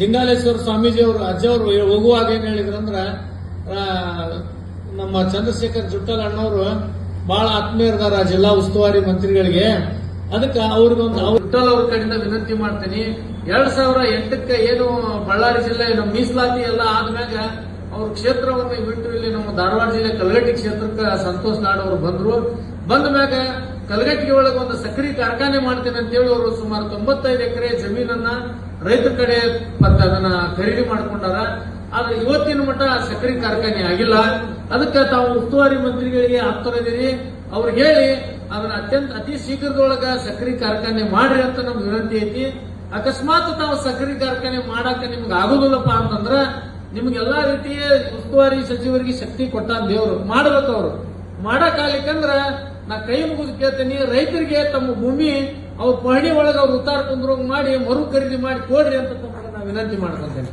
ಲಿಂಗಾಲೇಶ್ವರ ಸ್ವಾಮೀಜಿ ಅವರು ಅಜ್ಜವರು ಹೋಗುವಾಗ ಏನ್ ಹೇಳಿದ್ರಂದ್ರ ನಮ್ಮ ಚಂದ್ರಶೇಖರ್ ಜುಟ್ಟಲ್ ಅಣ್ಣವರು ಬಹಳ ಆತ್ಮೀಯರಿದಾರ ಜಿಲ್ಲಾ ಉಸ್ತುವಾರಿ ಮಂತ್ರಿಗಳಿಗೆ. ಅದಕ್ಕೆ ಅವ್ರಿಗೊಂದು ಜುಟ್ಟಲ್ ಅವ್ರ ಕಡೆಯಿಂದ ವಿನಂತಿ ಮಾಡ್ತೀನಿ. 2008ಕ್ಕೆ ಏನು ಬಳ್ಳಾರಿ ಜಿಲ್ಲೆ ನಮ್ಮ ಮೀಸಲಾತಿ ಎಲ್ಲ ಆದ್ಮ್ಯಾಗ ಅವ್ರ ಕ್ಷೇತ್ರವನ್ನು ಬಿಟ್ಟು ಇಲ್ಲಿ ನಮ್ಮ ಧಾರವಾಡ ಜಿಲ್ಲೆ ಕಲಘಟಗಿ ಕ್ಷೇತ್ರಕ್ಕೆ ಸಂತೋಷ್ ನಾಡ್ ಅವರು ಬಂದ ಮ್ಯಾಗ ಕಲಘಟಗಿ ಒಳಗೆ ಒಂದು ಸಕ್ಕರೆ ಕಾರ್ಖಾನೆ ಮಾಡ್ತೇನೆ ಅಂತ ಹೇಳಿ ಅವರು ಸುಮಾರು 95 ಎಕರೆ ಜಮೀನನ್ನ ರೈತರ ಕಡೆ ಅದನ್ನ ಖರೀದಿ ಮಾಡ್ಕೊಂಡಾರ. ಆದ್ರೆ ಇವತ್ತಿನ ಮಟ್ಟ ಸಕ್ಕರೆ ಕಾರ್ಖಾನೆ ಆಗಿಲ್ಲ. ಅದಕ್ಕೆ ತಾವು ಉಸ್ತುವಾರಿ ಮಂತ್ರಿಗಳಿಗೆ ಆಪ್ತರಿದ್ದೀರಿ, ಅವ್ರಿಗೆ ಹೇಳಿ ಅದನ್ನ ಅತಿ ಶೀಘ್ರದೊಳಗ ಸಕ್ಕರೆ ಕಾರ್ಖಾನೆ ಮಾಡ್ರಿ ಅಂತ ನಮ್ಗೆ ವಿನಂತಿ ಐತಿ. ಅಕಸ್ಮಾತ್ ತಾವು ಸಕ್ಕರೆ ಕಾರ್ಖಾನೆ ಮಾಡಾಕ ನಿಮ್ಗೆ ಆಗುದಿಲ್ಲಪ್ಪ ಅಂತಂದ್ರ ನಿಮ್ಗೆಲ್ಲಾ ರೀತಿಯ ಉಸ್ತುವಾರಿ ಸಚಿವರಿಗೆ ಶಕ್ತಿ ಕೊಟ್ಟ ದೇವ್ರು ಮಾಡ್ಬೇಕು. ಅವ್ರು ಮಾಡಕ್ಕಾಗ್ಲಿಕ್ಕಂದ್ರ ನಾ ಕೈ ಮುಗಿದು ಕೇಳ್ತೀನಿ, ರೈತರಿಗೆ ತಮ್ಮ ಭೂಮಿ ಅವ್ರ ಪಹಣಿ ಒಳಗೆ ಅವ್ರು ಉತ್ತಾರ ಕುಂದ್ರೋಗ್ ಮಾಡಿ ಮರು ಖರೀದಿ ಮಾಡಿ ಕೊಡ್ರಿ ಅಂತ ನಾ ವಿನಂತಿ ಮಾಡ್ಕೊಂತೇನೆ.